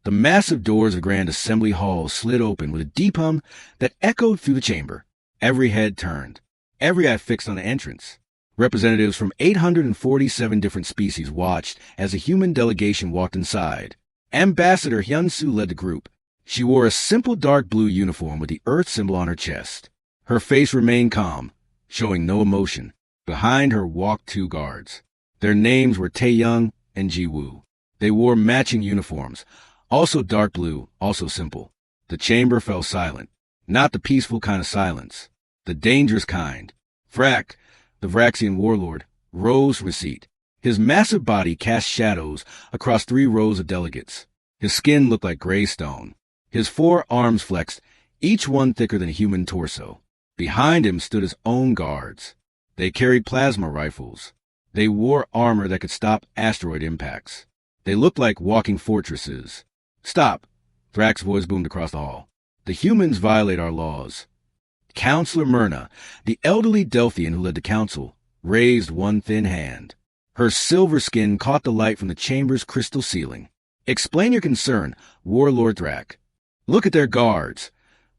The massive doors of Grand Assembly Hall slid open with a deep hum that echoed through the chamber. Every head turned, every eye fixed on the entrance. Representatives from 847 different species watched as a human delegation walked inside. Ambassador Hyun-Soo led the group. She wore a simple dark blue uniform with the Earth symbol on her chest. Her face remained calm, showing no emotion. Behind her walked two guards. Their names were Tae-young and Ji-woo. They wore matching uniforms, also dark blue, also simple. The chamber fell silent. Not the peaceful kind of silence, the dangerous kind. Vrak, the Vraxian warlord, rose from his seat. His massive body cast shadows across 3 rows of delegates. His skin looked like gray stone. His 4 arms flexed, each one thicker than a human torso. Behind him stood his own guards. They carried plasma rifles. They wore armor that could stop asteroid impacts. They looked like walking fortresses. "Stop!" Thrak's voice boomed across the hall. "The humans violate our laws." Counselor Myrna, the elderly Delphian who led the council, raised one thin hand. Her silver skin caught the light from the chamber's crystal ceiling. "Explain your concern, Warlord Thrak." "Look at their guards."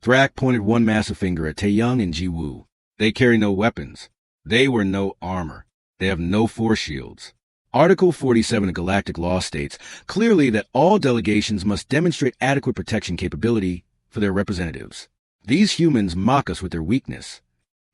Thrak pointed one massive finger at Tae-young and Ji-woo. "They carry no weapons. They wear no armor. They have no force shields." Article 47 of Galactic Law states clearly that all delegations must demonstrate adequate protection capability for their representatives. These humans mock us with their weakness.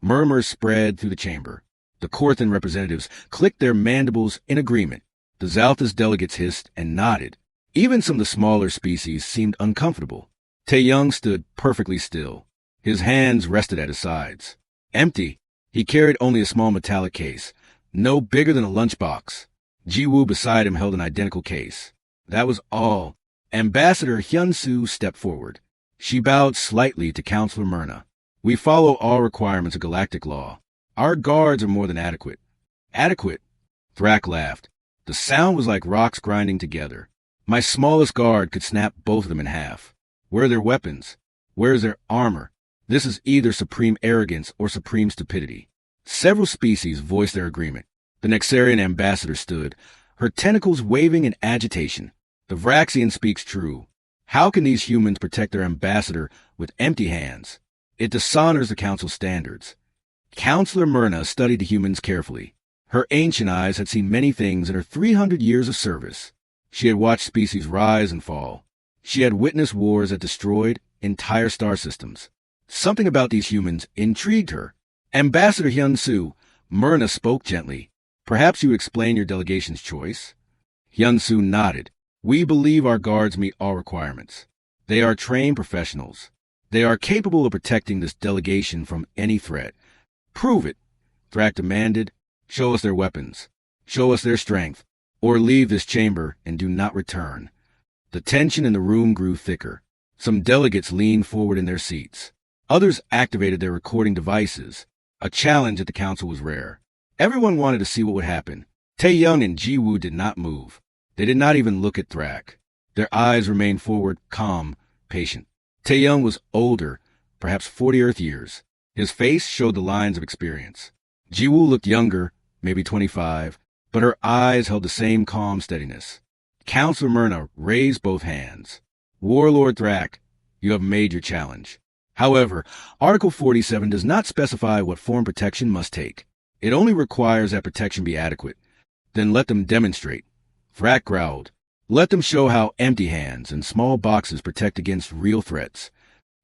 Murmurs spread through the chamber. The Korthan representatives clicked their mandibles in agreement. The Xalthus delegates hissed and nodded. Even some of the smaller species seemed uncomfortable. Tae-young stood perfectly still. His hands rested at his sides. Empty. He carried only a small metallic case, no bigger than a lunchbox. Ji-woo beside him held an identical case. That was all. Ambassador Hyun-Soo stepped forward. She bowed slightly to Counselor Myrna. "We follow all requirements of galactic law. Our guards are more than adequate." "Adequate?" Thrak laughed. The sound was like rocks grinding together. "My smallest guard could snap both of them in half. Where are their weapons? Where is their armor? This is either supreme arrogance or supreme stupidity." Several species voiced their agreement. The Nexarian ambassador stood, her tentacles waving in agitation. "The Vraxian speaks true. How can these humans protect their ambassador with empty hands? It dishonors the council's standards." Counselor Myrna studied the humans carefully. Her ancient eyes had seen many things in her 300 years of service. She had watched species rise and fall. She had witnessed wars that destroyed entire star systems. Something about these humans intrigued her. "Ambassador Hyun-Soo," Myrna spoke gently. "Perhaps you would explain your delegation's choice?" Hyun-Soo nodded. "We believe our guards meet all requirements. They are trained professionals. They are capable of protecting this delegation from any threat." "Prove it," Thrak demanded. "Show us their weapons. Show us their strength, or leave this chamber and do not return." The tension in the room grew thicker. Some delegates leaned forward in their seats. Others activated their recording devices. A challenge at the council was rare. Everyone wanted to see what would happen. Tae-young and Ji-woo did not move. They did not even look at Thrak. Their eyes remained forward, calm, patient. Tae-young was older, perhaps 40 Earth years. His face showed the lines of experience. Ji-woo looked younger, maybe 25, but her eyes held the same calm steadiness. Counselor Myrna raised both hands. "Warlord Thrak, you have made your challenge. However, Article 47 does not specify what form protection must take. It only requires that protection be adequate. Then let them demonstrate." Thrak growled. "Let them show how empty hands and small boxes protect against real threats."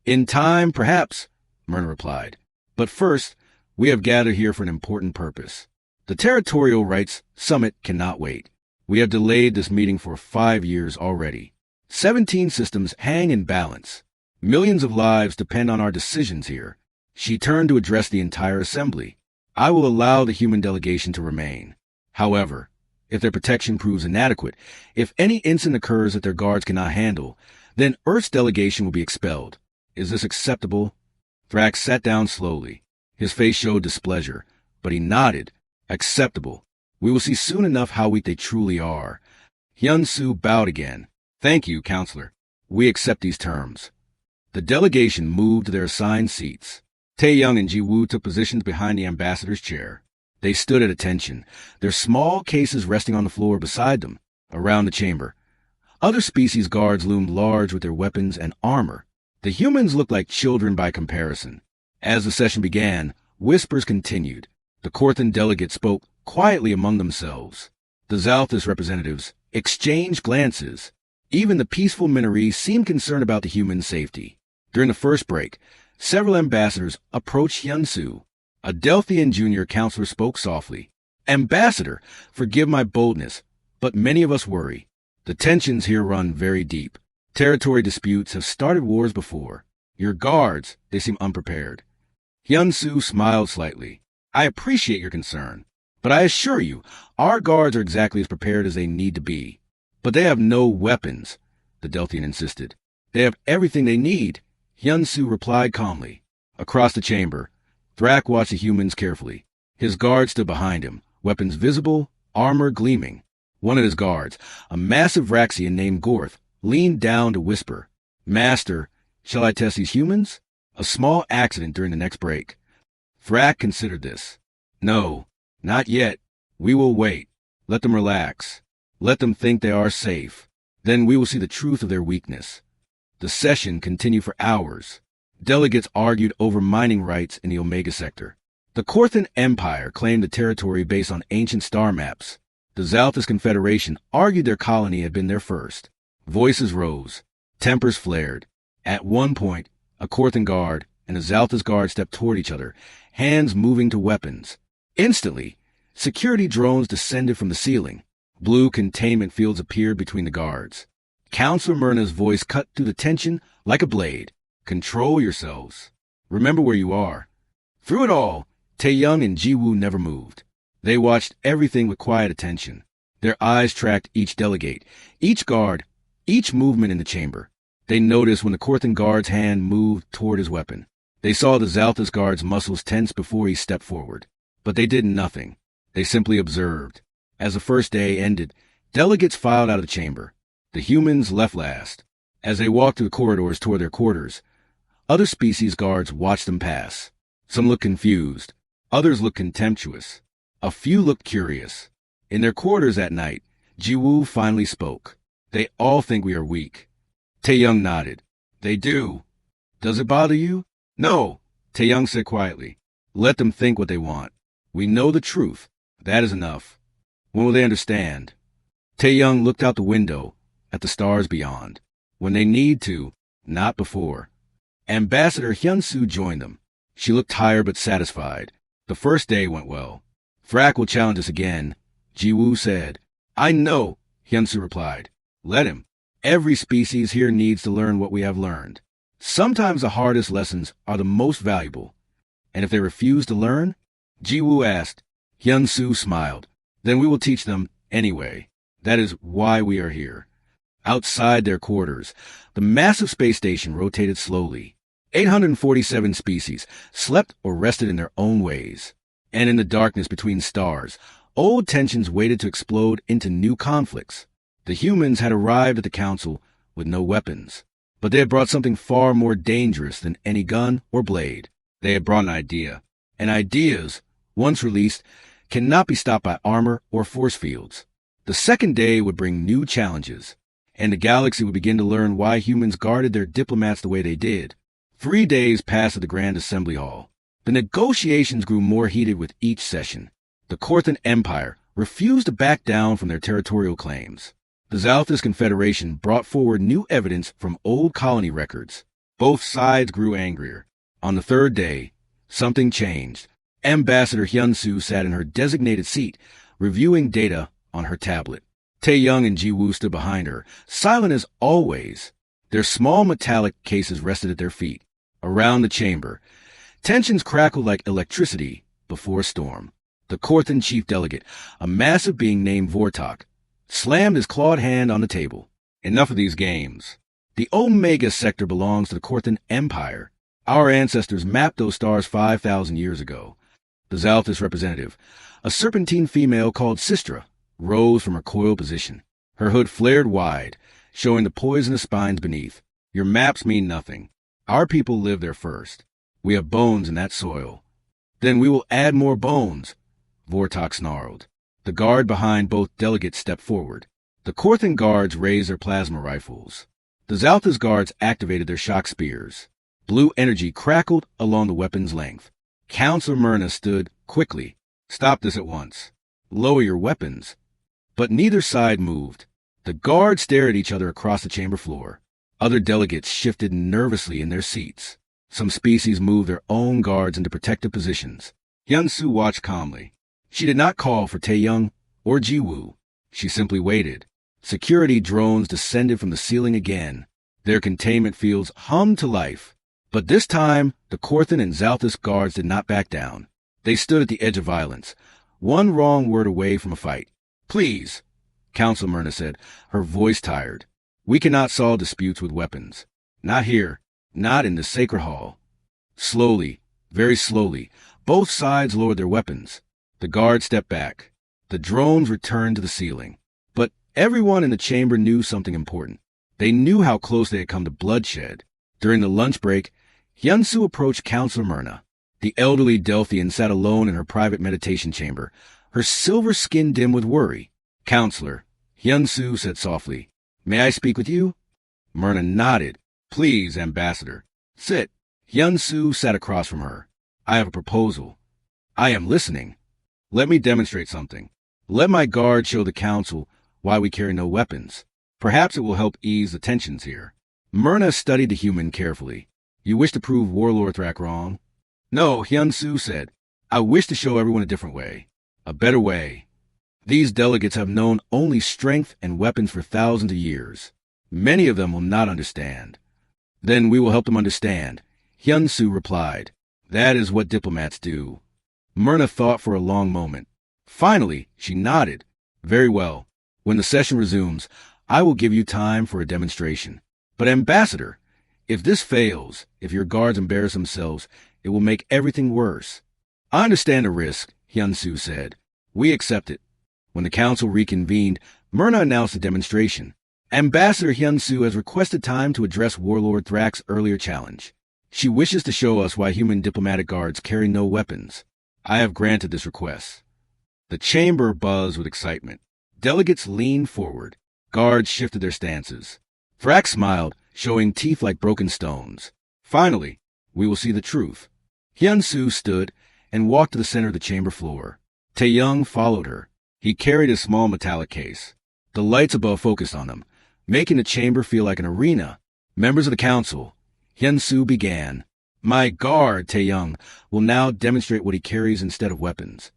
"In time, perhaps," Myrna replied. "But first, we have gathered here for an important purpose. The Territorial Rights Summit cannot wait. We have delayed this meeting for 5 years already. 17 systems hang in balance. Millions of lives depend on our decisions here." She turned to address the entire assembly. "I will allow the human delegation to remain. However, if their protection proves inadequate, if any incident occurs that their guards cannot handle, then Earth's delegation will be expelled. Is this acceptable?" Thrak sat down slowly. His face showed displeasure, but he nodded. "Acceptable. We will see soon enough how weak they truly are." Hyun-Soo bowed again. "Thank you, Counselor. We accept these terms." The delegation moved to their assigned seats. Tae-young and Ji-woo took positions behind the ambassador's chair. They stood at attention, their small cases resting on the floor beside them. Around the chamber, Other species guards loomed large with their weapons and armor. The humans looked like children by comparison. As the session began, whispers continued. The Corthan delegates spoke quietly among themselves. The Zalthus representatives exchanged glances. Even the peaceful Minari seemed concerned about the human safety. During the first break, several ambassadors approached Hyunsu. A Delphian junior counselor spoke softly. "Ambassador, forgive my boldness, but many of us worry. The tensions here run very deep. Territory disputes have started wars before. Your guards, they seem unprepared." Hyunsu smiled slightly. "I appreciate your concern, but I assure you, our guards are exactly as prepared as they need to be." "But they have no weapons," the Delphian insisted. "They have everything they need," Hyunsu replied calmly. Across the chamber, Thrak watched the humans carefully. His guards stood behind him, weapons visible, armor gleaming. One of his guards, a massive Raxian named Gorth, leaned down to whisper, "Master, shall I test these humans?" A small accident during the next break. Thrak considered this. "No, not yet. We will wait. Let them relax. Let them think they are safe. Then we will see the truth of their weakness." The session continued for hours. Delegates argued over mining rights in the Omega Sector. The Corthan Empire claimed the territory based on ancient star maps. The Zalthus Confederation argued their colony had been there first. Voices rose. Tempers flared. At one point, a Corthan guard and a Zalthus guard stepped toward each other, hands moving to weapons. Instantly, security drones descended from the ceiling. Blue containment fields appeared between the guards. Counselor Myrna's voice cut through the tension like a blade. "Control yourselves. Remember where you are." Through it all, Taeyong and Jiwoo never moved. They watched everything with quiet attention. Their eyes tracked each delegate, each guard, each movement in the chamber. They noticed when the Corthan guard's hand moved toward his weapon. They saw the Zalthus guard's muscles tense before he stepped forward. But they did nothing. They simply observed. As the first day ended, delegates filed out of the chamber. The humans left last. As they walked through the corridors toward their quarters, other species guards watched them pass. Some looked confused. Others looked contemptuous. A few looked curious. In their quarters at night, Jiwoo finally spoke. "They all think we are weak." Taeyong nodded. "They do. Does it bother you?" "No," Taeyong said quietly. "Let them think what they want. We know the truth. That is enough. When will they understand?" Taeyong looked out the window at the stars beyond. When they need to, not before. Ambassador Hyunsu joined them. She looked tired but satisfied. The first day went well. "Thrak will challenge us again," Jiwoo said. "I know," Hyunsu replied. "Let him. Every species here needs to learn what we have learned. Sometimes the hardest lessons are the most valuable." "And if they refuse to learn?" Jiwoo asked. Hyunsu smiled. "Then we will teach them anyway. That is why we are here." Outside their quarters, the massive space station rotated slowly. 847 species slept or rested in their own ways. And in the darkness between stars, old tensions waited to explode into new conflicts. The humans had arrived at the council with no weapons, but they had brought something far more dangerous than any gun or blade. They had brought an idea. And ideas, once released, cannot be stopped by armor or force fields. The second day would bring new challenges, and the galaxy would begin to learn why humans guarded their diplomats the way they did. 3 days passed at the Grand Assembly Hall. The negotiations grew more heated with each session. The Corthan Empire refused to back down from their territorial claims. The Zalthus Confederation brought forward new evidence from old colony records. Both sides grew angrier. On the third day, something changed. Ambassador Hyunsu sat in her designated seat, reviewing data on her tablet. Taeyong and Jiwoo stood behind her, silent as always. Their small metallic cases rested at their feet. Around the chamber, tensions crackled like electricity before a storm. The Corthan chief delegate, a massive being named Vortok, slammed his clawed hand on the table. "Enough of these games. The Omega Sector belongs to the Corthan Empire. Our ancestors mapped those stars 5,000 years ago." The Zalthus representative, a serpentine female called Sistra, rose from her coiled position. Her hood flared wide, showing the poisonous spines beneath. "Your maps mean nothing. Our people lived there first. We have bones in that soil." "Then we will add more bones," Vortok snarled. The guard behind both delegates stepped forward. The Korthan guards raised their plasma rifles. The Zalthus guards activated their shock spears. Blue energy crackled along the weapon's length. Counselor Myrna stood quickly. Stop this at once. Lower your weapons. But neither side moved. The guards stared at each other across the chamber floor. Other delegates shifted nervously in their seats. Some species moved their own guards into protective positions. Hyun-Soo watched calmly. She did not call for Tae-young or Ji-woo. She simply waited. Security drones descended from the ceiling again. Their containment fields hummed to life. But this time, the Korthan and Zalthus guards did not back down. They stood at the edge of violence, one wrong word away from a fight. Please, Counselor Myrna said, her voice tired. We cannot solve disputes with weapons. Not here. Not in the sacred hall. Slowly, very slowly, both sides lowered their weapons. The guards stepped back. The drones returned to the ceiling. But everyone in the chamber knew something important. They knew how close they had come to bloodshed. During the lunch break, Hyun-Soo approached Counselor Myrna. The elderly Delphian sat alone in her private meditation chamber, her silver skin dim with worry. Counselor, Hyun-Soo said softly, may I speak with you? Myrna nodded. Please, Ambassador. Sit. Hyun-Soo sat across from her. I have a proposal. I am listening. Let me demonstrate something. Let my guard show the council why we carry no weapons. Perhaps it will help ease the tensions here. Myrna studied the human carefully. You wish to prove Warlord Thrak wrong? No, Hyun-Soo said. I wish to show everyone a different way. A better way. These delegates have known only strength and weapons for thousands of years. Many of them will not understand. Then we will help them understand. Hyun-Soo replied. That is what diplomats do. Myrna thought for a long moment. Finally, she nodded. Very well. When the session resumes, I will give you time for a demonstration. But Ambassador, if this fails, if your guards embarrass themselves, it will make everything worse. I understand the risk, Hyun-Soo said. We accept it. When the council reconvened, Myrna announced the demonstration. Ambassador Hyun-Soo has requested time to address Warlord Thrak's earlier challenge. She wishes to show us why human diplomatic guards carry no weapons. I have granted this request. The chamber buzzed with excitement. Delegates leaned forward. Guards shifted their stances. Thrak smiled, showing teeth like broken stones. Finally, we will see the truth. Hyun-Soo stood and walked to the center of the chamber floor. Tae-young followed her. He carried a small metallic case. The lights above focused on them, making the chamber feel like an arena. Members of the council, Hyun-Soo began. My guard, Tae-young, will now demonstrate what he carries instead of weapons.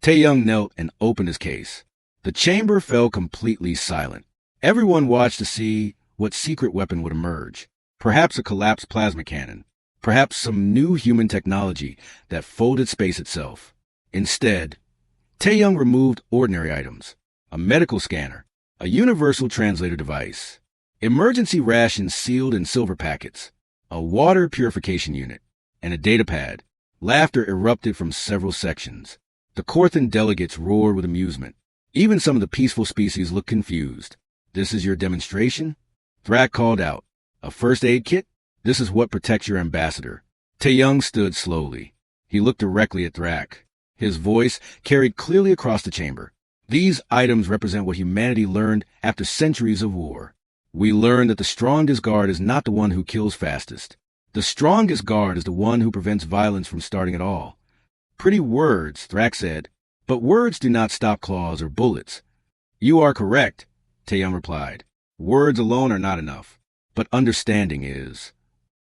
Tae-young knelt and opened his case. The chamber fell completely silent. Everyone watched to see what secret weapon would emerge. Perhaps a collapsed plasma cannon. Perhaps some new human technology that folded space itself. Instead, Tae-young removed ordinary items. A medical scanner. A universal translator device. Emergency rations sealed in silver packets. A water purification unit. And a data pad. Laughter erupted from several sections. The Korthan delegates roared with amusement. Even some of the peaceful species looked confused. This is your demonstration? Thrak called out. A first aid kit? This is what protects your ambassador. Tae-young stood slowly. He looked directly at Thrak. His voice carried clearly across the chamber. These items represent what humanity learned after centuries of war. We learned that the strongest guard is not the one who kills fastest. The strongest guard is the one who prevents violence from starting at all. Pretty words, Thrak said, but words do not stop claws or bullets. You are correct, Tae-young replied. Words alone are not enough, but understanding is.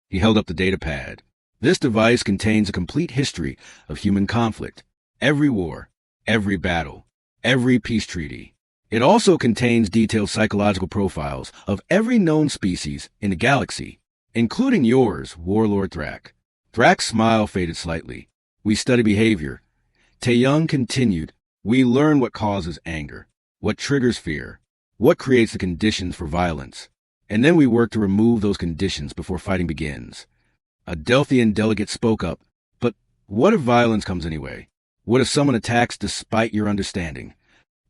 He held up the data pad. This device contains a complete history of human conflict. Every war, every battle, every peace treaty. It also contains detailed psychological profiles of every known species in the galaxy, including yours, Warlord Thrak. Thrak's smile faded slightly. We study behavior. Tae-young continued. We learn what causes anger, what triggers fear, what creates the conditions for violence. And then we work to remove those conditions before fighting begins. A Delphian delegate spoke up. But what if violence comes anyway? What if someone attacks despite your understanding?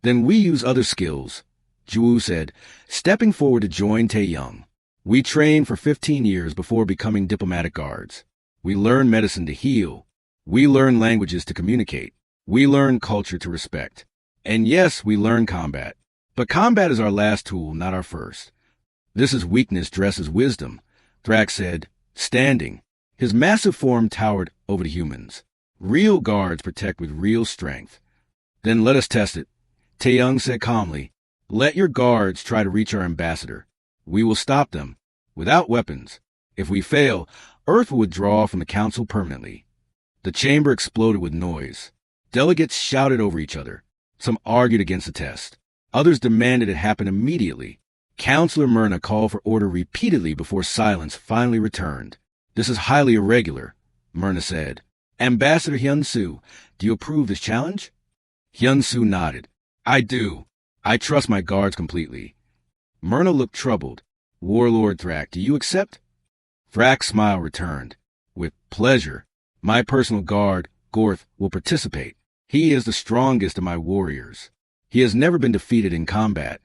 Then we use other skills, Ji-woo said, stepping forward to join Tae-young. We train for 15 years before becoming diplomatic guards. We learn medicine to heal. We learn languages to communicate. We learn culture to respect. And yes, we learn combat. But combat is our last tool, not our first. This is weakness dressed as wisdom, Thrak said, standing. His massive form towered over the humans. Real guards protect with real strength. Then let us test it, Taeyong said calmly. Let your guards try to reach our ambassador. We will stop them, without weapons. If we fail, Earth will withdraw from the council permanently. The chamber exploded with noise. Delegates shouted over each other. Some argued against the test. Others demanded it happen immediately. Counselor Myrna called for order repeatedly before silence finally returned. This is highly irregular, Myrna said. Ambassador Hyun-Soo, do you approve this challenge? Hyun-Soo nodded. I do. I trust my guards completely. Myrna looked troubled. Warlord Thrak, do you accept? Thrak's smile returned. With pleasure. My personal guard, Gorth, will participate. He is the strongest of my warriors. He has never been defeated in combat.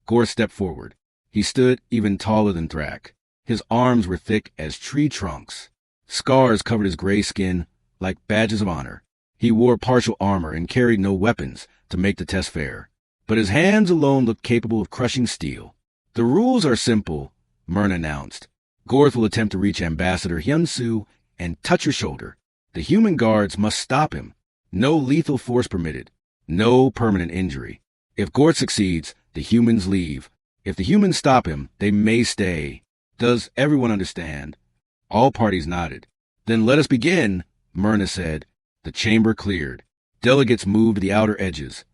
Gorth stepped forward. He stood even taller than Thrak. His arms were thick as tree trunks. Scars covered his gray skin like badges of honor. He wore partial armor and carried no weapons to make the test fair. But his hands alone looked capable of crushing steel. The rules are simple, Myrna announced. Gorth will attempt to reach Ambassador Hyun-Soo and touch her shoulder. The human guards must stop him. No lethal force permitted. No permanent injury. If Gorth succeeds, the humans leave. If the humans stop him, they may stay. Does everyone understand? All parties nodded. Then let us begin, Myrna said. The chamber cleared. Delegates moved to the outer edges,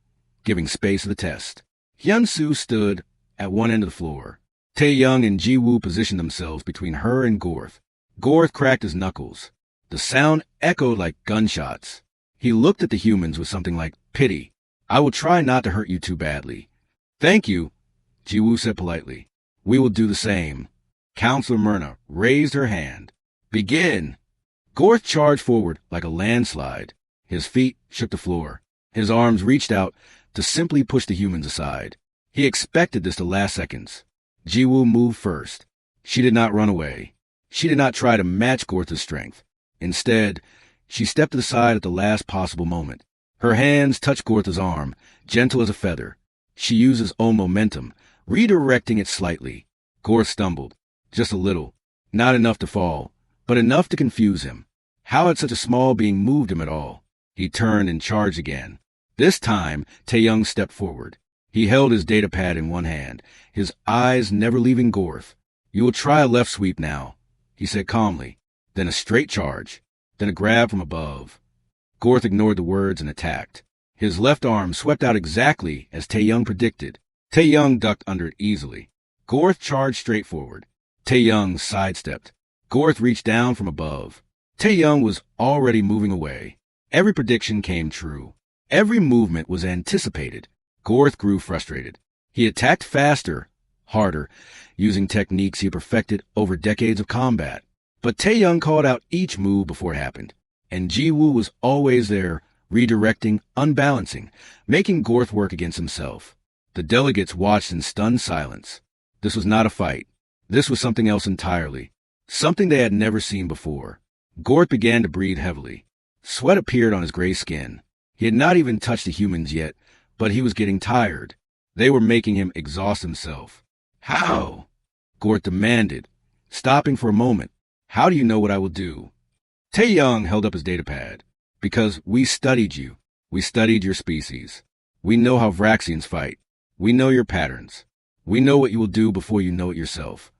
giving space to the test. Hyun-Soo stood at one end of the floor. Taeyong and Ji-Woo positioned themselves between her and Gorth. Gorth cracked his knuckles. The sound echoed like gunshots. He looked at the humans with something like pity. I will try not to hurt you too badly. Thank you, Ji-Woo said politely. We will do the same. Counselor Myrna raised her hand. Begin. Gorth charged forward like a landslide. His feet shook the floor. His arms reached out to simply push the humans aside. He expected this to last seconds. Ji-Woo moved first. She did not run away. She did not try to match Gorth's strength. Instead, she stepped to the side at the last possible moment. Her hands touched Gorth's arm, gentle as a feather. She used his own momentum, redirecting it slightly. Gorth stumbled. Just a little. Not enough to fall, but enough to confuse him. How had such a small being moved him at all? He turned and charged again. This time, Taeyong stepped forward. He held his datapad in one hand, his eyes never leaving Gorth. You will try a left sweep now, he said calmly. Then a straight charge. Then a grab from above. Gorth ignored the words and attacked. His left arm swept out exactly as Taeyong predicted. Taeyong ducked under it easily. Gorth charged straight forward. Taeyong sidestepped. Gorth reached down from above. Taeyong was already moving away. Every prediction came true. Every movement was anticipated. Gorth grew frustrated. He attacked faster, harder, using techniques he perfected over decades of combat. But Taeyong called out each move before it happened. And Ji-Woo was always there, redirecting, unbalancing, making Gorth work against himself. The delegates watched in stunned silence. This was not a fight. This was something else entirely. Something they had never seen before. Gorth began to breathe heavily. Sweat appeared on his gray skin. He had not even touched the humans yet, but he was getting tired. They were making him exhaust himself. How? Gorth demanded, stopping for a moment. How do you know what I will do? Taeyong held up his datapad. Because we studied you. We studied your species. We know how Vraxians fight. We know your patterns. We know what you will do before you know it yourself.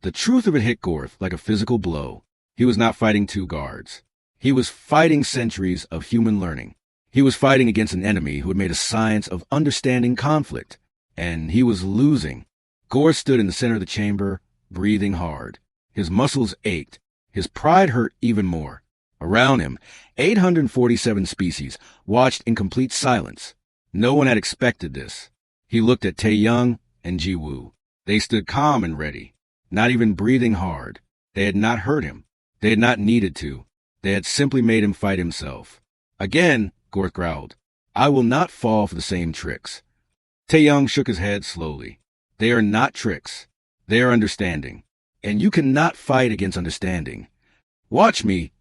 The truth of it hit Gorth like a physical blow. He was not fighting two guards. He was fighting centuries of human learning. He was fighting against an enemy who had made a science of understanding conflict. And he was losing. Gorth stood in the center of the chamber, breathing hard. His muscles ached. His pride hurt even more. Around him, 847 species watched in complete silence. No one had expected this. He looked at Taeyong and Ji-Woo. They stood calm and ready, not even breathing hard. They had not hurt him. They had not needed to. They had simply made him fight himself. Again, Gorth growled, I will not fall for the same tricks. Taeyong shook his head slowly. They are not tricks. They are understanding. And you cannot fight against understanding. Watch me.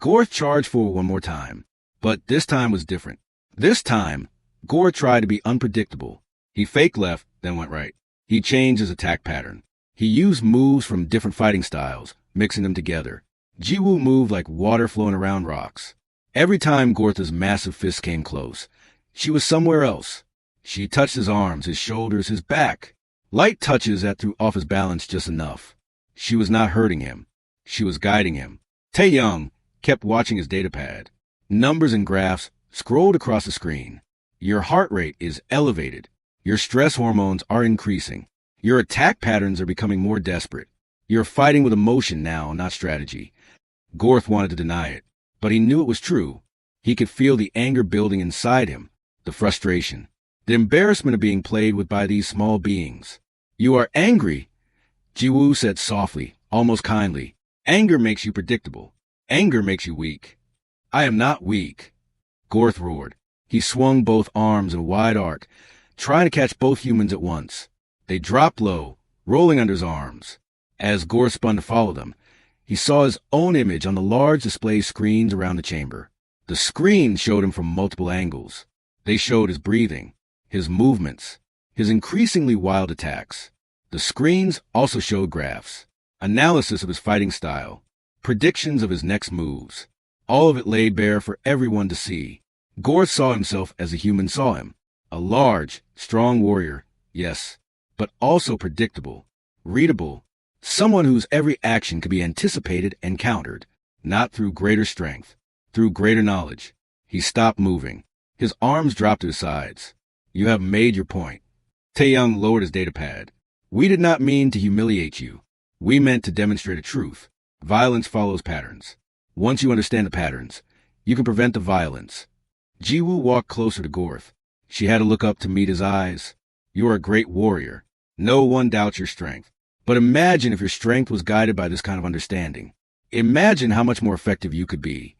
Gorth charged forward one more time. But this time was different. This time, Gorth tried to be unpredictable. He fake left, then went right. He changed his attack pattern. He used moves from different fighting styles, mixing them together. Jiwoo moved like water flowing around rocks. Every time Gortha's massive fist came close, she was somewhere else. She touched his arms, his shoulders, his back. Light touches that threw off his balance just enough. She was not hurting him. She was guiding him. Tae-young kept watching his datapad. Numbers and graphs scrolled across the screen. Your heart rate is elevated. Your stress hormones are increasing. Your attack patterns are becoming more desperate. You're fighting with emotion now, not strategy. Gorth wanted to deny it, but he knew it was true. He could feel the anger building inside him, the frustration, the embarrassment of being played with by these small beings. You are angry, Jiwoo said softly, almost kindly. Anger makes you predictable. Anger makes you weak. I am not weak, Gorth roared. He swung both arms in a wide arc, trying to catch both humans at once. They dropped low, rolling under his arms. As Gorth spun to follow them, he saw his own image on the large display screens around the chamber. The screens showed him from multiple angles. They showed his breathing, his movements, his increasingly wild attacks. The screens also showed graphs, analysis of his fighting style, predictions of his next moves. All of it laid bare for everyone to see. Gorth saw himself as a human saw him. A large, strong warrior, yes, but also predictable, readable, someone whose every action could be anticipated and countered, not through greater strength, through greater knowledge. He stopped moving. His arms dropped to his sides. You have made your point. Tae-young lowered his datapad. We did not mean to humiliate you. We meant to demonstrate a truth. Violence follows patterns. Once you understand the patterns, you can prevent the violence. Jiwoo walked closer to Gorth. She had to look up to meet his eyes. You are a great warrior. No one doubts your strength. But imagine if your strength was guided by this kind of understanding. Imagine how much more effective you could be.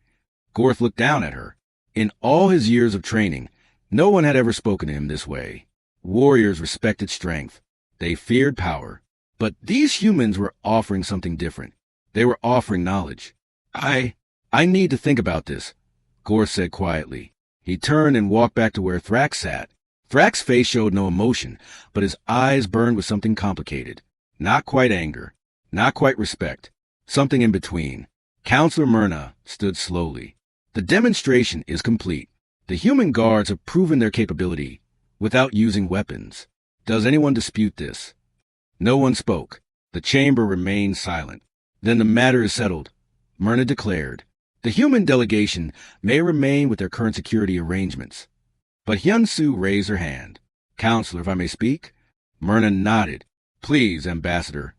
Gorth looked down at her. In all his years of training, no one had ever spoken to him this way. Warriors respected strength. They feared power. But these humans were offering something different. They were offering knowledge. I need to think about this, Gorth said quietly. He turned and walked back to where Thrax sat. Thrax's face showed no emotion, but his eyes burned with something complicated. Not quite anger, not quite respect, something in between. Counselor Myrna stood slowly. The demonstration is complete. The human guards have proven their capability without using weapons. Does anyone dispute this? No one spoke. The chamber remained silent. Then the matter is settled, Myrna declared. The human delegation may remain with their current security arrangements. But Hyun-soo raised her hand. Counselor, if I may speak? Myrna nodded. Please, Ambassador.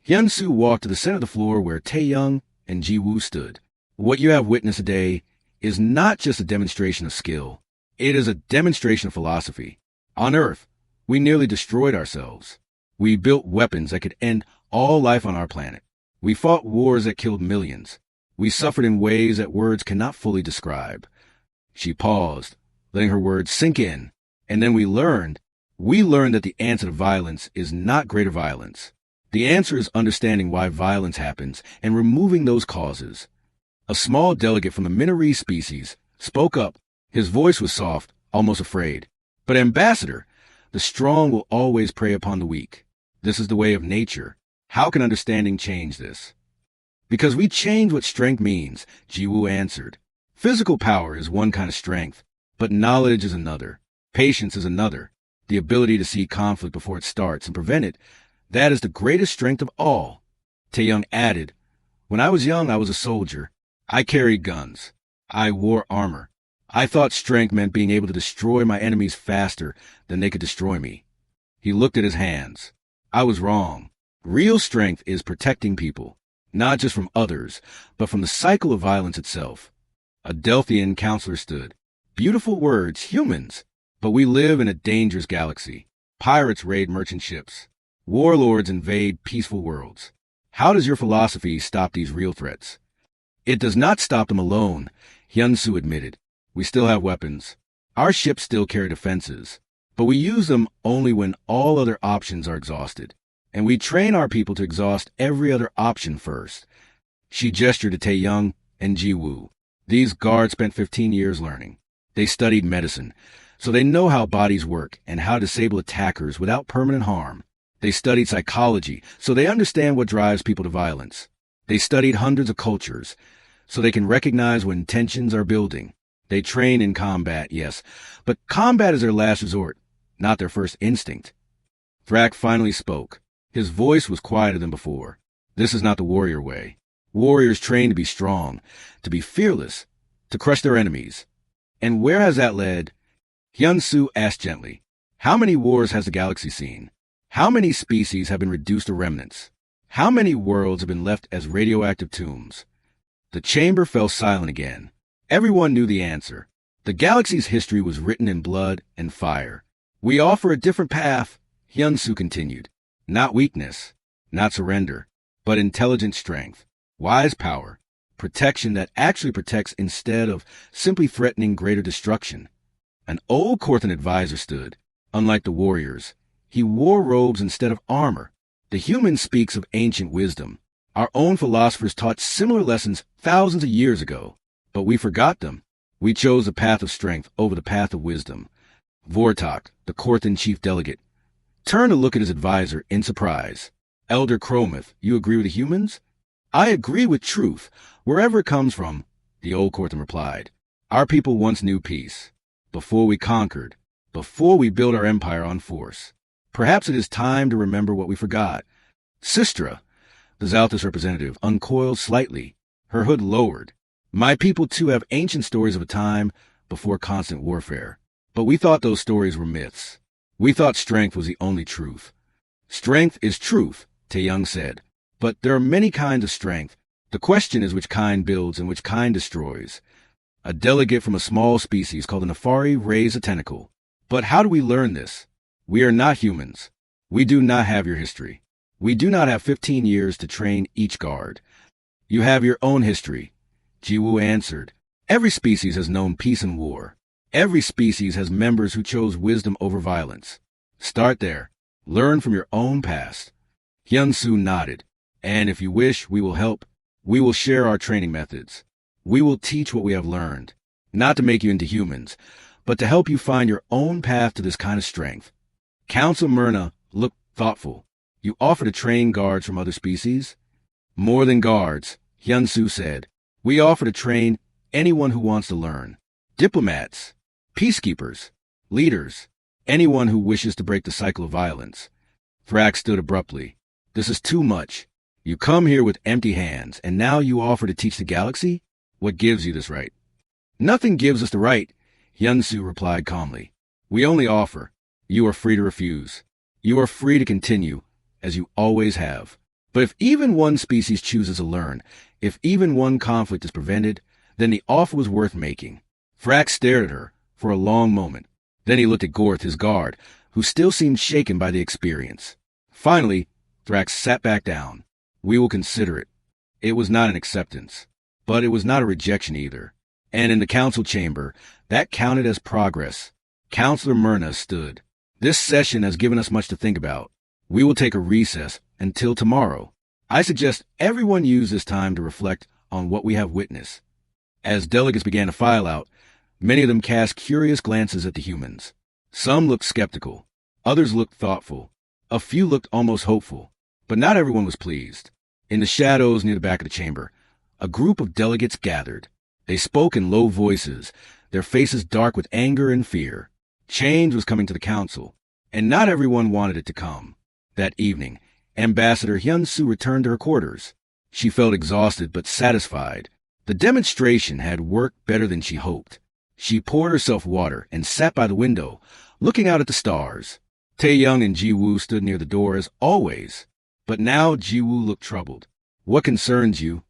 Hyun-soo walked to the center of the floor where Tae-young and Jiwoo stood. What you have witnessed today is not just a demonstration of skill. It is a demonstration of philosophy. On Earth, we nearly destroyed ourselves. We built weapons that could end all life on our planet. We fought wars that killed millions. We suffered in ways that words cannot fully describe. She paused, letting her words sink in. And then we learned that the answer to violence is not greater violence. The answer is understanding why violence happens and removing those causes. A small delegate from the Minaree species spoke up. His voice was soft, almost afraid. But Ambassador, the strong will always prey upon the weak. This is the way of nature. How can understanding change this? Because we change what strength means, Jiwoo answered. Physical power is one kind of strength, but knowledge is another. Patience is another. The ability to see conflict before it starts and prevent it, that is the greatest strength of all. Tae-young added, When I was young, I was a soldier. I carried guns. I wore armor. I thought strength meant being able to destroy my enemies faster than they could destroy me. He looked at his hands. I was wrong. Real strength is protecting people, not just from others, but from the cycle of violence itself. A Delphian counselor stood. Beautiful words, humans. But we live in a dangerous galaxy. Pirates raid merchant ships. Warlords invade peaceful worlds. How does your philosophy stop these real threats? It does not stop them alone, Hyun-soo admitted. We still have weapons. Our ships still carry defenses. But we use them only when all other options are exhausted. And we train our people to exhaust every other option first. She gestured to Tae-young and Jiwoo. These guards spent 15 years learning. They studied medicine, So they know how bodies work and how to disable attackers without permanent harm. They studied psychology, so they understand what drives people to violence. They studied hundreds of cultures, so they can recognize when tensions are building. They train in combat, yes, but combat is their last resort, not their first instinct. Thrak finally spoke. His voice was quieter than before. This is not the warrior way. Warriors train to be strong, to be fearless, to crush their enemies. And where has that led? Hyun-Soo asked gently. How many wars has the galaxy seen? How many species have been reduced to remnants? How many worlds have been left as radioactive tombs? The chamber fell silent again. Everyone knew the answer. The galaxy's history was written in blood and fire. We offer a different path, Hyun-Soo continued. Not weakness, not surrender, but intelligent strength, wise power, protection that actually protects instead of simply threatening greater destruction. An old Korthan advisor stood. Unlike the warriors, he wore robes instead of armor. The human speaks of ancient wisdom. Our own philosophers taught similar lessons thousands of years ago, but we forgot them. We chose the path of strength over the path of wisdom. Vortok, the Korthan chief delegate, turned to look at his advisor in surprise. Elder Cromuth, you agree with the humans? I agree with truth, wherever it comes from, the old Korthan replied. Our people once knew peace. Before we conquered, before we built our empire on force. Perhaps it is time to remember what we forgot. Sistra, the Zalthus representative, uncoiled slightly, her hood lowered. My people too have ancient stories of a time before constant warfare. But we thought those stories were myths. We thought strength was the only truth. Strength is truth, Taeyong said. But there are many kinds of strength. The question is which kind builds and which kind destroys. A delegate from a small species called the Nefari raised a tentacle. But how do we learn this? We are not humans. We do not have your history. We do not have 15 years to train each guard. You have your own history, Jiwoo answered. Every species has known peace and war. Every species has members who chose wisdom over violence. Start there. Learn from your own past. Hyun-Soo nodded. And if you wish, we will help. We will share our training methods. We will teach what we have learned. Not to make you into humans, but to help you find your own path to this kind of strength. Council Myrna looked thoughtful. You offer to train guards from other species? More than guards, Hyun-Soo said. We offer to train anyone who wants to learn. Diplomats, peacekeepers, leaders, anyone who wishes to break the cycle of violence. Thrak stood abruptly. This is too much. You come here with empty hands, and now you offer to teach the galaxy? What gives you this right? Nothing gives us the right, Hyun-Soo replied calmly. We only offer. You are free to refuse. You are free to continue, as you always have. But if even one species chooses to learn, if even one conflict is prevented, then the offer was worth making. Thrak stared at her for a long moment. Then he looked at Gorth, his guard, who still seemed shaken by the experience. Finally, Thrak sat back down. We will consider it. It was not an acceptance, but it was not a rejection either. And in the council chamber, that counted as progress. Counselor Myrna stood. This session has given us much to think about. We will take a recess until tomorrow. I suggest everyone use this time to reflect on what we have witnessed. As delegates began to file out, many of them cast curious glances at the humans. Some looked skeptical. Others looked thoughtful. A few looked almost hopeful. But not everyone was pleased. In the shadows near the back of the chamber, a group of delegates gathered. They spoke in low voices, their faces dark with anger and fear. Change was coming to the council, and not everyone wanted it to come. That evening, Ambassador Hyun-Soo returned to her quarters. She felt exhausted but satisfied. The demonstration had worked better than she hoped. She poured herself water and sat by the window, looking out at the stars. Taeyong and Jiwoo stood near the door as always. But now Jiwoo looked troubled. What concerns you?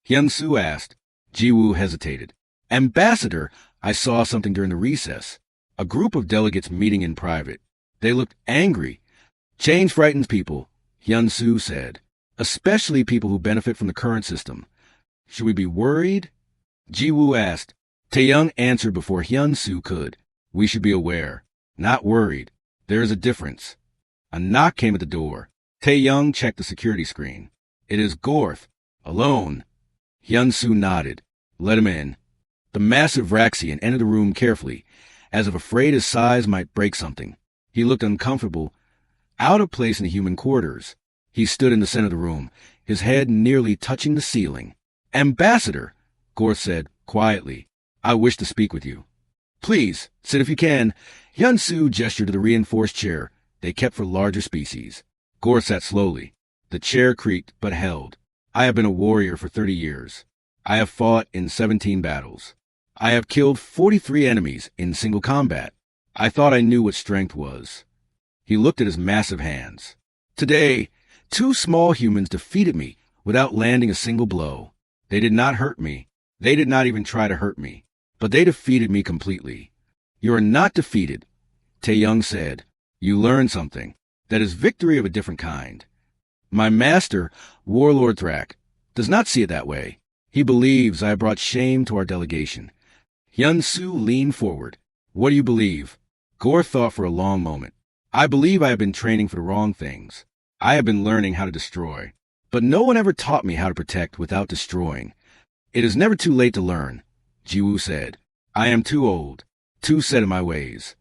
Hyun-Soo asked. Jiwoo hesitated. Ambassador, I saw something during the recess. A group of delegates meeting in private. They looked angry. Change frightens people, Hyun-Soo said. Especially people who benefit from the current system. Should we be worried? Jiwoo asked. Taeyong answered before Hyun-Soo could. We should be aware. Not worried. There is a difference. A knock came at the door. Taeyong checked the security screen. It is Gorth. Alone. Hyun-Soo nodded. Let him in. The massive Raxian entered the room carefully. as if afraid his size might break something. He looked uncomfortable, out of place in the human quarters. He stood in the center of the room, his head nearly touching the ceiling. "Ambassador," Gorth said, quietly, "I wish to speak with you." "Please, sit if you can." Hyun-Soo gestured to the reinforced chair they kept for larger species. Gorth sat slowly. The chair creaked, but held. "I have been a warrior for 30 years. I have fought in 17 battles. I have killed 43 enemies in single combat. I thought I knew what strength was." He looked at his massive hands. "Today, 2 small humans defeated me without landing a single blow. They did not hurt me. They did not even try to hurt me. But they defeated me completely." "You are not defeated," Tae-young said. "You learned something. That is victory of a different kind. My master, Warlord Thrak, does not see it that way. He believes I have brought shame to our delegation." Hyun-Soo leaned forward. "What do you believe?" Gorth thought for a long moment. "I believe I have been training for the wrong things. I have been learning how to destroy. But no one ever taught me how to protect without destroying. It is never too late to learn," Jiwoo said. "I am too old, too set in my ways."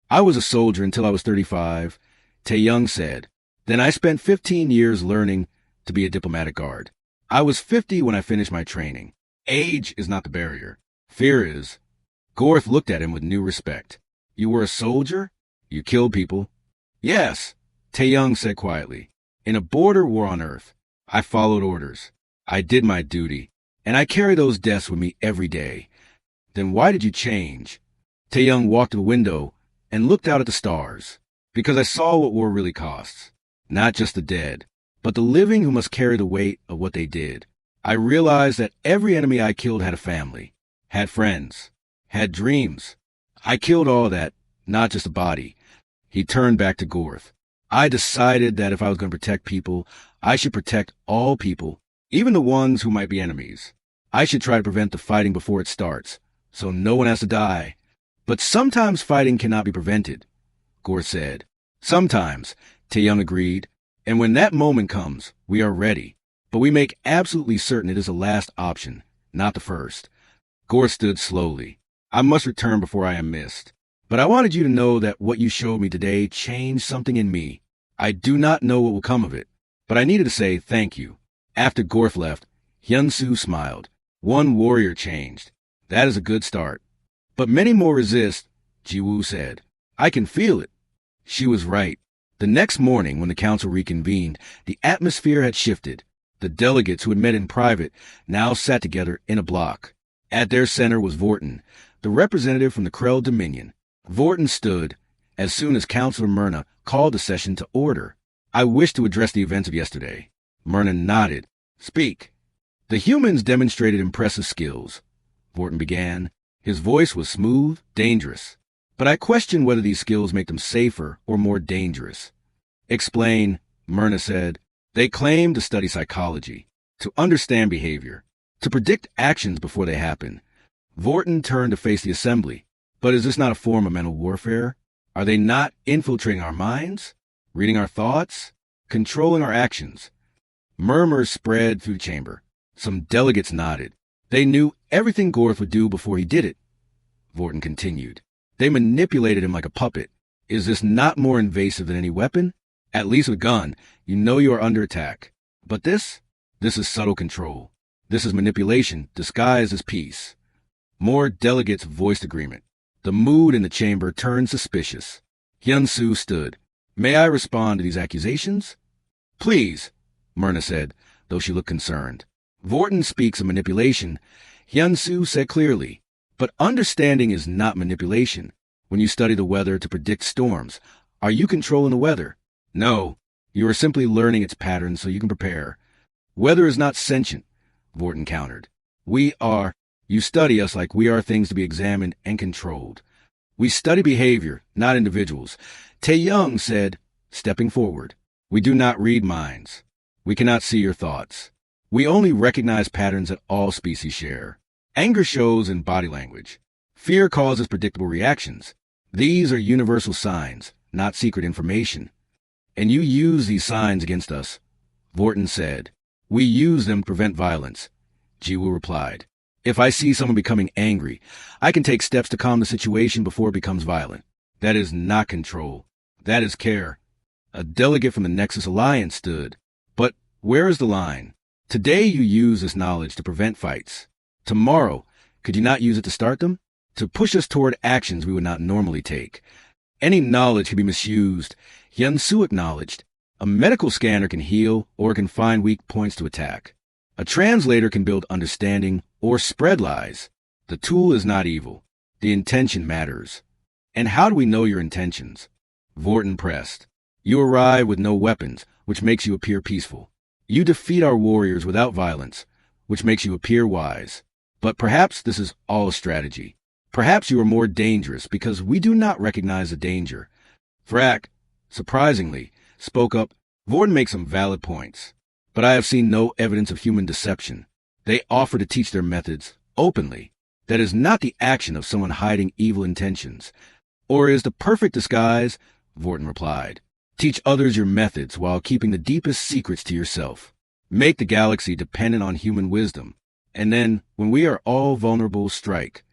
"I was a soldier until I was 35, Tae-young said. "Then I spent 15 years learning to be a diplomatic guard. I was 50 when I finished my training. Age is not the barrier. Fear is." Gorth looked at him with new respect. "You were a soldier? You killed people?" "Yes," Tae-young said quietly. "In a border war on Earth. I followed orders. I did my duty. And I carry those deaths with me every day." "Then why did you change?" Tae-young walked to the window and looked out at the stars. "Because I saw what war really costs. Not just the dead, but the living who must carry the weight of what they did. I realized that every enemy I killed had a family, had friends, had dreams. I killed all that, not just a body." He turned back to Gorth. "I decided that if I was going to protect people, I should protect all people, even the ones who might be enemies. I should try to prevent the fighting before it starts, so no one has to die. But sometimes fighting cannot be prevented," Gorth said. "Sometimes," Tae-young agreed. "And when that moment comes, we are ready. But we make absolutely certain it is the last option, not the first." Gorth stood slowly. "I must return before I am missed. But I wanted you to know that what you showed me today changed something in me. I do not know what will come of it, but I needed to say thank you." After Gorth left, Hyun-Soo smiled. "One warrior changed. That is a good start. But many more resist," Jiwoo said. "I can feel it." She was right. The next morning, when the council reconvened, the atmosphere had shifted. The delegates who had met in private now sat together in a block. At their center was Vorton, the representative from the Krell Dominion. Vorton stood as soon as Councilor Myrna called the session to order. "I wish to address the events of yesterday." Myrna nodded. "Speak." "The humans demonstrated impressive skills," Vorton began. His voice was smooth, dangerous. "But I question whether these skills make them safer or more dangerous." "Explain," Myrna said. "They claim to study psychology, to understand behavior, to predict actions before they happen." Vorton turned to face the assembly. "But is this not a form of mental warfare? Are they not infiltrating our minds, reading our thoughts, controlling our actions?" Murmurs spread through the chamber. Some delegates nodded. "They knew everything Gorth would do before he did it," Vorton continued. "They manipulated him like a puppet. Is this not more invasive than any weapon? At least with a gun, you know you are under attack. But this is subtle control. This is manipulation disguised as peace." More delegates voiced agreement. The mood in the chamber turned suspicious. Hyun-Soo stood. "May I respond to these accusations?" "Please," Myrna said, though she looked concerned. "Vorton speaks of manipulation," Hyun-Soo said clearly. "But understanding is not manipulation. When you study the weather to predict storms, are you controlling the weather? No, you are simply learning its patterns so you can prepare. Weather is not sentient," Vorton countered. "We are. You study us like we are things to be examined and controlled. We study behavior, not individuals." Tae-young said, stepping forward. "We do not read minds. We cannot see your thoughts. We only recognize patterns that all species share. Anger shows in body language. Fear causes predictable reactions. These are universal signs, not secret information. And you use these signs against us," Vorton said. "We use them to prevent violence," Jiwoo replied. If I see someone becoming angry, I can take steps to calm the situation before it becomes violent. That is not control. That is care. A delegate from the Nexus Alliance stood. But where is the line? Today you use this knowledge to prevent fights. Tomorrow, could you not use it to start them? To push us toward actions we would not normally take. Any knowledge can be misused. Hyun-Soo acknowledged. A medical scanner can heal or can find weak points to attack. A translator can build understanding or spread lies. The tool is not evil. The intention matters. And how do we know your intentions? Vorton pressed. You arrive with no weapons, which makes you appear peaceful. You defeat our warriors without violence, which makes you appear wise. But perhaps this is all a strategy. Perhaps you are more dangerous because we do not recognize the danger. Thrak, surprisingly, spoke up. Vorton makes some valid points, but I have seen no evidence of human deception. They offer to teach their methods openly. That is not the action of someone hiding evil intentions. Or is the perfect disguise, Vorton replied. Teach others your methods while keeping the deepest secrets to yourself. Make the galaxy dependent on human wisdom. And then, when we are all vulnerable, strike.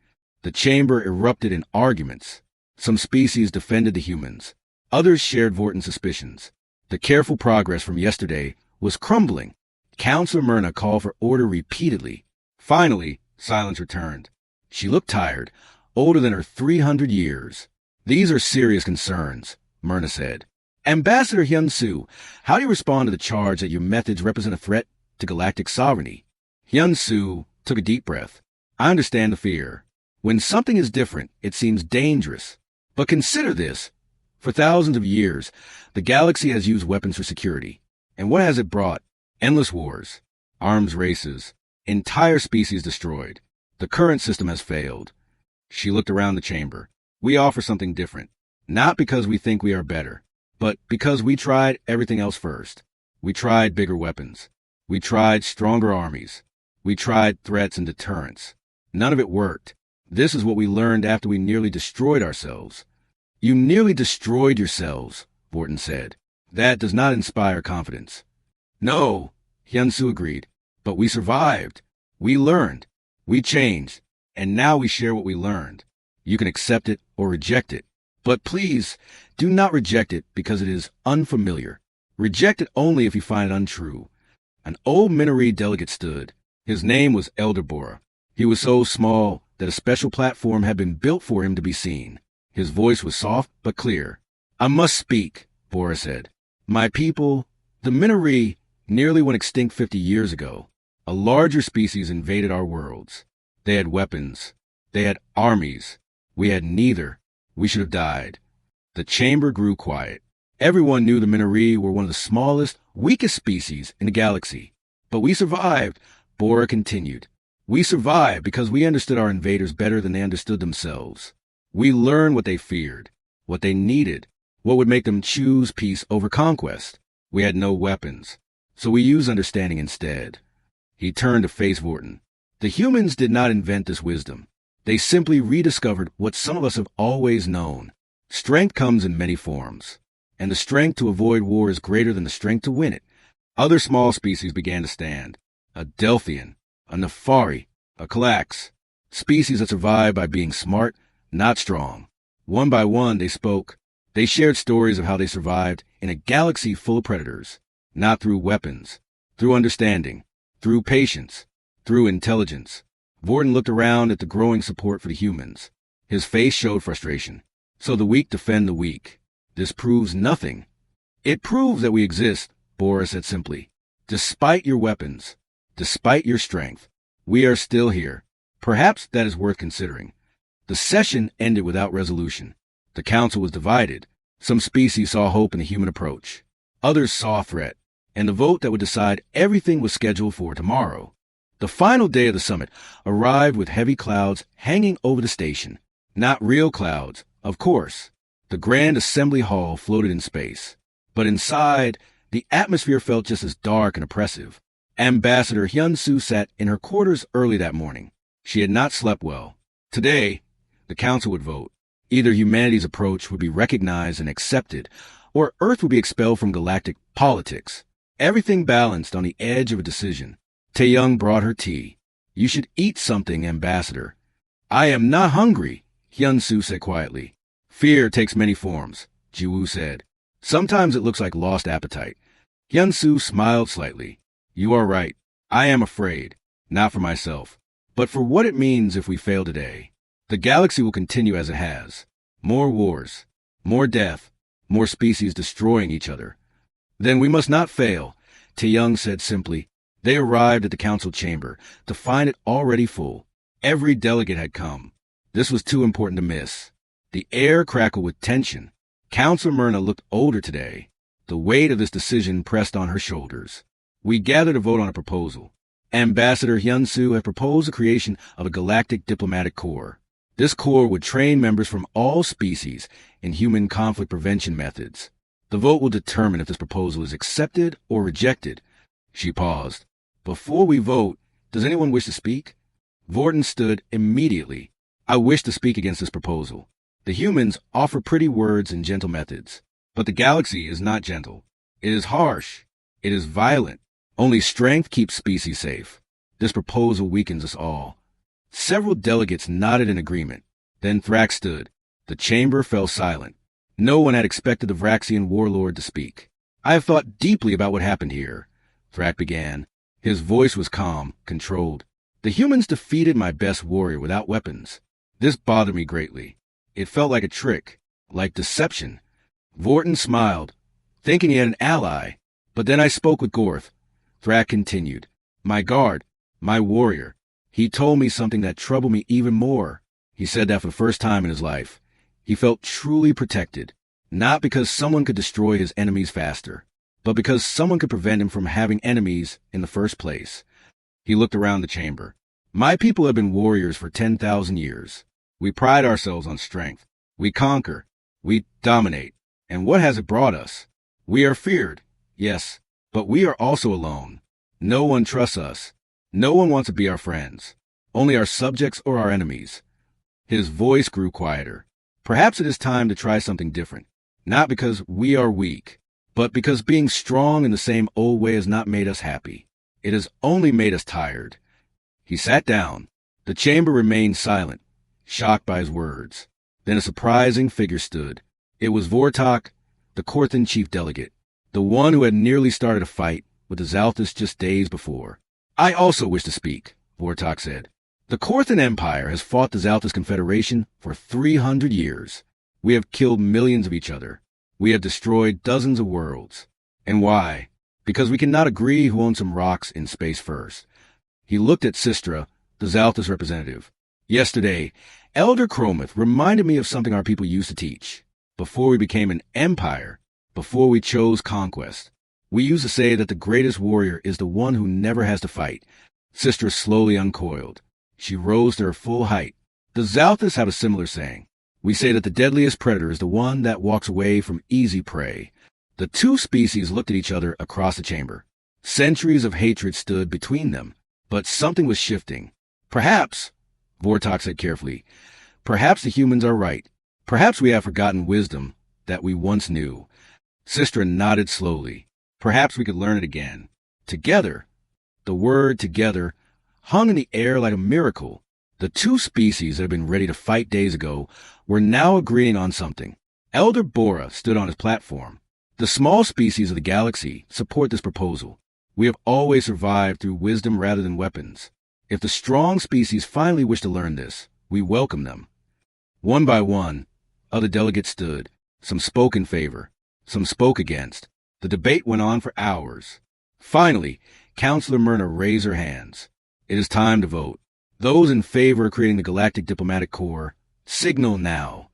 The chamber erupted in arguments. Some species defended the humans. Others shared Vorton's suspicions. The careful progress from yesterday was crumbling. Counselor Myrna called for order repeatedly. Finally, silence returned. She looked tired, older than her 300 years. These are serious concerns, Myrna said. Ambassador Hyun-Soo, how do you respond to the charge that your methods represent a threat to galactic sovereignty? Hyun-Soo took a deep breath. I understand the fear. When something is different, it seems dangerous. But consider this. For thousands of years, the galaxy has used weapons for security. And what has it brought? Endless wars, arms races, entire species destroyed. The current system has failed. She looked around the chamber. We offer something different. Not because we think we are better, but because we tried everything else first. We tried bigger weapons. We tried stronger armies. We tried threats and deterrence. None of it worked. This is what we learned after we nearly destroyed ourselves. You nearly destroyed yourselves, Vorton said. That does not inspire confidence. No, Hyun-Soo agreed. But we survived. We learned. We changed. And now we share what we learned. You can accept it or reject it. But please, do not reject it because it is unfamiliar. Reject it only if you find it untrue. An old Minori delegate stood. His name was Elder Bora. He was so small that a special platform had been built for him to be seen. His voice was soft but clear. I must speak, Bora said. My people, the Minori, nearly went extinct 50 years ago. A larger species invaded our worlds. They had weapons. They had armies. We had neither. We should have died. The chamber grew quiet. Everyone knew the Minori were one of the smallest, weakest species in the galaxy. But we survived, Bora continued. We survived because we understood our invaders better than they understood themselves. We learned what they feared, what they needed, what would make them choose peace over conquest. We had no weapons, so we used understanding instead. He turned to face Vorton. The humans did not invent this wisdom. They simply rediscovered what some of us have always known. Strength comes in many forms, and the strength to avoid war is greater than the strength to win it. Other small species began to stand. A Delphian, a Nefari, a Kalax. Species that survived by being smart, not strong. One by one, they spoke. They shared stories of how they survived in a galaxy full of predators. Not through weapons, through understanding, through patience, through intelligence. Vorton looked around at the growing support for the humans. His face showed frustration. So the weak defend the weak. This proves nothing. It proves that we exist, Bora said simply. Despite your weapons, despite your strength, we are still here. Perhaps that is worth considering. The session ended without resolution. The council was divided. Some species saw hope in the human approach. Others saw a threat. And the vote that would decide everything was scheduled for tomorrow. The final day of the summit arrived with heavy clouds hanging over the station. Not real clouds, of course. The grand assembly hall floated in space. But inside, the atmosphere felt just as dark and oppressive. Ambassador Hyun-Soo sat in her quarters early that morning. She had not slept well. Today, the council would vote. Either humanity's approach would be recognized and accepted, or Earth would be expelled from galactic politics. Everything balanced on the edge of a decision. Taeyong brought her tea. You should eat something, Ambassador. I am not hungry, Hyun-Soo said quietly. Fear takes many forms, Ji-woo said. Sometimes it looks like lost appetite. Hyun-Soo smiled slightly. You are right. I am afraid. Not for myself, but for what it means if we fail today. The galaxy will continue as it has. More wars, more death, more species destroying each other. Then we must not fail, Tae-young said simply. They arrived at the council chamber to find it already full. Every delegate had come. This was too important to miss. The air crackled with tension. Councilor Myrna looked older today. The weight of this decision pressed on her shoulders. We gathered to vote on a proposal. Ambassador Hyun-Soo had proposed the creation of a Galactic Diplomatic Corps. This corps would train members from all species in human conflict prevention methods. The vote will determine if this proposal is accepted or rejected. She paused. Before we vote, does anyone wish to speak? Vorton stood immediately. I wish to speak against this proposal. The humans offer pretty words and gentle methods, but the galaxy is not gentle. It is harsh. It is violent. Only strength keeps species safe. This proposal weakens us all. Several delegates nodded in agreement. Then Thrax stood. The chamber fell silent. No one had expected the Vraxian warlord to speak. I have thought deeply about what happened here, Thrax began. His voice was calm, controlled. The humans defeated my best warrior without weapons. This bothered me greatly. It felt like a trick, like deception. Vorton smiled, thinking he had an ally. But then I spoke with Gorth. Thrax continued. My guard, my warrior. He told me something that troubled me even more. He said that for the first time in his life, he felt truly protected. Not because someone could destroy his enemies faster, but because someone could prevent him from having enemies in the first place. He looked around the chamber. My people have been warriors for 10,000 years. We pride ourselves on strength. We conquer. We dominate. And what has it brought us? We are feared, yes, but we are also alone. No one trusts us. No one wants to be our friends. Only our subjects or our enemies. His voice grew quieter. Perhaps it is time to try something different. Not because we are weak, but because being strong in the same old way has not made us happy. It has only made us tired. He sat down. The chamber remained silent, shocked by his words. Then a surprising figure stood. It was Vortok, the Korthan chief delegate, the one who had nearly started a fight with the Zalthus just days before. I also wish to speak, Vortok said. The Korthan Empire has fought the Zalthus Confederation for 300 years. We have killed millions of each other. We have destroyed dozens of worlds. And why? Because we cannot agree who owns some rocks in space first. He looked at Sistra, the Zalthus representative. Yesterday, Elder Chromath reminded me of something our people used to teach. Before we became an empire, before we chose conquest, we used to say that the greatest warrior is the one who never has to fight. Sistra slowly uncoiled. She rose to her full height. The Zalthus have a similar saying. We say that the deadliest predator is the one that walks away from easy prey. The two species looked at each other across the chamber. Centuries of hatred stood between them, but something was shifting. Perhaps, Vortok said carefully, perhaps the humans are right. Perhaps we have forgotten wisdom that we once knew. Sistra nodded slowly. Perhaps we could learn it again. Together. The word together hung in the air like a miracle. The two species that had been ready to fight days ago were now agreeing on something. Elder Bora stood on his platform. The small species of the galaxy support this proposal. We have always survived through wisdom rather than weapons. If the strong species finally wish to learn this, we welcome them. One by one, other delegates stood. Some spoke in favor. Some spoke against. The debate went on for hours. Finally, Councilor Myrna raised her hands. It is time to vote. Those in favor of creating the Galactic Diplomatic Corps, signal now.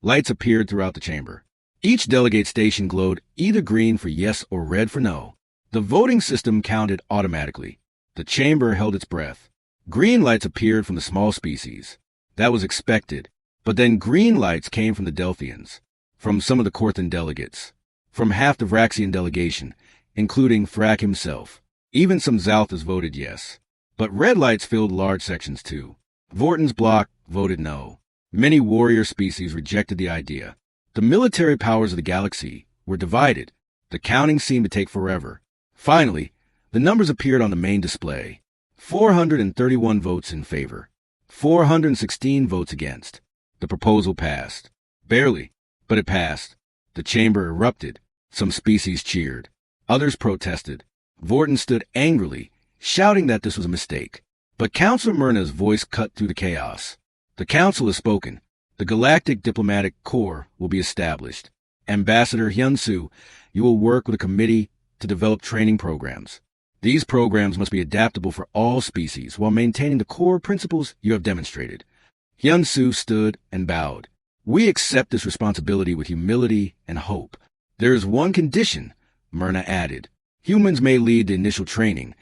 Lights appeared throughout the chamber. Each delegate station glowed either green for yes or red for no. The voting system counted automatically. The chamber held its breath. Green lights appeared from the small species. That was expected. But then green lights came from the Delphians, from some of the Korthan delegates, from half the Vraxian delegation, including Thrak himself. Even some Zalthus voted yes. But red lights filled large sections too. Vorton's bloc voted no. Many warrior species rejected the idea. The military powers of the galaxy were divided. The counting seemed to take forever. Finally, the numbers appeared on the main display. 431 votes in favor, 416 votes against. The proposal passed. Barely, but it passed. The chamber erupted. Some species cheered. Others protested. Vorton stood angrily, shouting that this was a mistake. But Counselor Myrna's voice cut through the chaos. The council has spoken. The Galactic Diplomatic Corps will be established. Ambassador Hyun-Soo, you will work with a committee to develop training programs. These programs must be adaptable for all species while maintaining the core principles you have demonstrated. Hyun-Soo stood and bowed. We accept this responsibility with humility and hope. There is one condition, Myrna added. Humans may lead the initial training,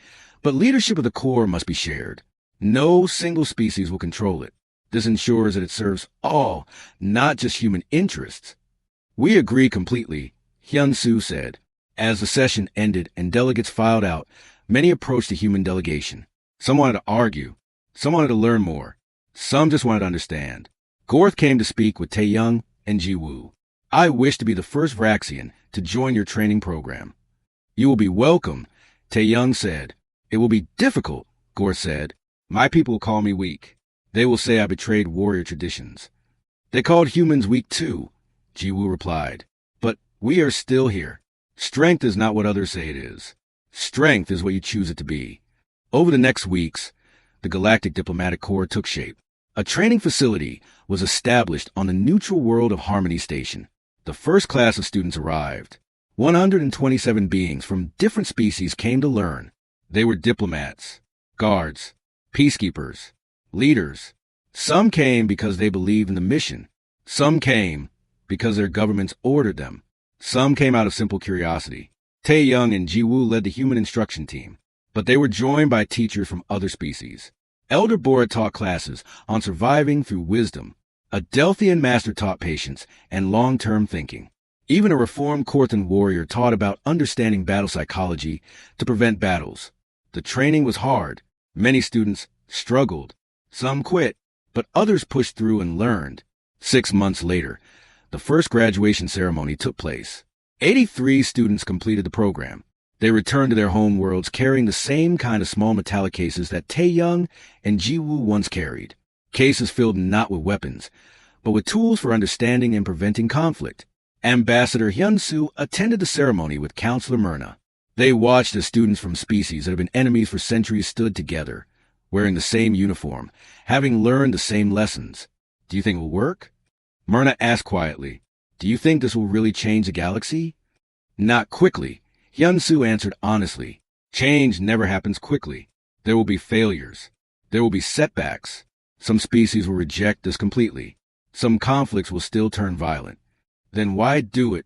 but leadership of the Corps must be shared. No single species will control it. This ensures that it serves all, not just human interests. We agree completely, Hyun-Soo said. As the session ended and delegates filed out, many approached the human delegation. Some wanted to argue. Some wanted to learn more. Some just wanted to understand. Gorth came to speak with Tae-young and Ji-woo. I wish to be the first Vraxian to join your training program. You will be welcome, Tae-young said. It will be difficult, Gorth said. My people will call me weak. They will say I betrayed warrior traditions. They called humans weak too, Ji-woo replied. But we are still here. Strength is not what others say it is. Strength is what you choose it to be. Over the next weeks, the Galactic Diplomatic Corps took shape. A training facility was established on the neutral world of Harmony Station. The first class of students arrived. 127 beings from different species came to learn. They were diplomats, guards, peacekeepers, leaders. Some came because they believed in the mission. Some came because their governments ordered them. Some came out of simple curiosity. Tae-young and Ji-woo led the human instruction team, but they were joined by teachers from other species. Elder Bora taught classes on surviving through wisdom. A Delphian master taught patience and long-term thinking. Even a reformed Korthan warrior taught about understanding battle psychology to prevent battles. The training was hard. Many students struggled. Some quit, but others pushed through and learned. 6 months later, the first graduation ceremony took place. 83 students completed the program. They returned to their home worlds carrying the same kind of small metallic cases that Tae-young and Ji-woo once carried. Cases filled not with weapons, but with tools for understanding and preventing conflict. Ambassador Hyun-Soo attended the ceremony with Counselor Myrna. They watched as students from species that have been enemies for centuries stood together, wearing the same uniform, having learned the same lessons. Do you think it will work? Myrna asked quietly. Do you think this will really change the galaxy? Not quickly, Hyun-Soo answered honestly. Change never happens quickly. There will be failures. There will be setbacks. Some species will reject this completely. Some conflicts will still turn violent. Then why do it?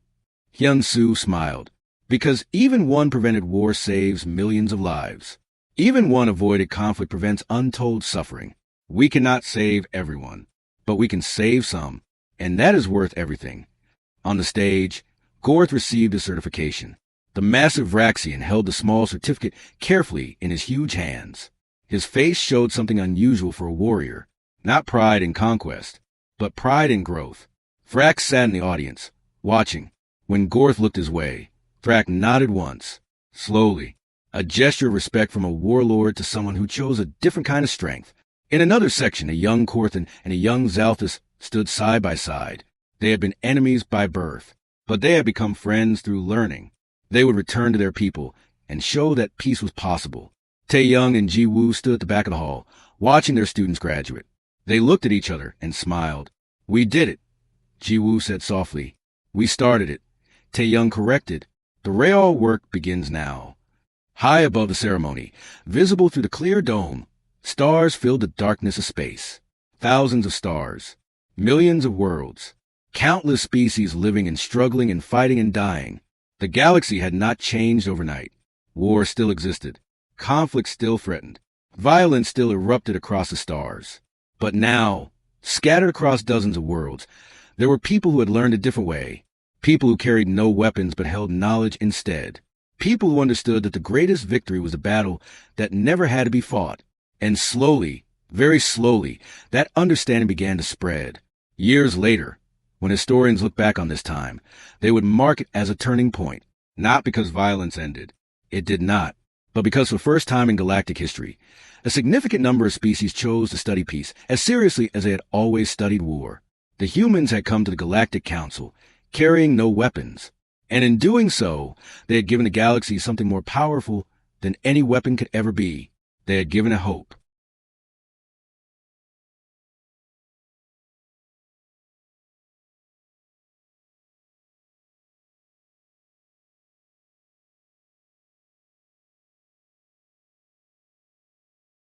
Hyun-Soo smiled. Because even one prevented war saves millions of lives. Even one avoided conflict prevents untold suffering. We cannot save everyone, but we can save some, and that is worth everything. On the stage, Gorth received his certification. The massive Vraxian held the small certificate carefully in his huge hands. His face showed something unusual for a warrior, not pride in conquest, but pride in growth. Thrak sat in the audience, watching. When Gorth looked his way, Thrak nodded once, slowly, a gesture of respect from a warlord to someone who chose a different kind of strength. In another section, a young Korthan and a young Xalthus stood side by side. They had been enemies by birth, but they had become friends through learning. They would return to their people and show that peace was possible. Tae-young and Ji-woo stood at the back of the hall, watching their students graduate. They looked at each other and smiled. We did it, Ji-woo said softly. We started it. Tae-young corrected. The real work begins now. High above the ceremony, visible through the clear dome, stars filled the darkness of space. Thousands of stars. Millions of worlds. Countless species living and struggling and fighting and dying. The galaxy had not changed overnight. War still existed. Conflict still threatened. Violence still erupted across the stars. But now, scattered across dozens of worlds, there were people who had learned a different way. People who carried no weapons but held knowledge instead. People who understood that the greatest victory was a battle that never had to be fought. And slowly, very slowly, that understanding began to spread. Years later, when historians look back on this time, they would mark it as a turning point, not because violence ended. It did not. But because for the first time in galactic history, a significant number of species chose to study peace as seriously as they had always studied war. The humans had come to the Galactic Council, carrying no weapons, and in doing so, they had given the galaxy something more powerful than any weapon could ever be. They had given it hope.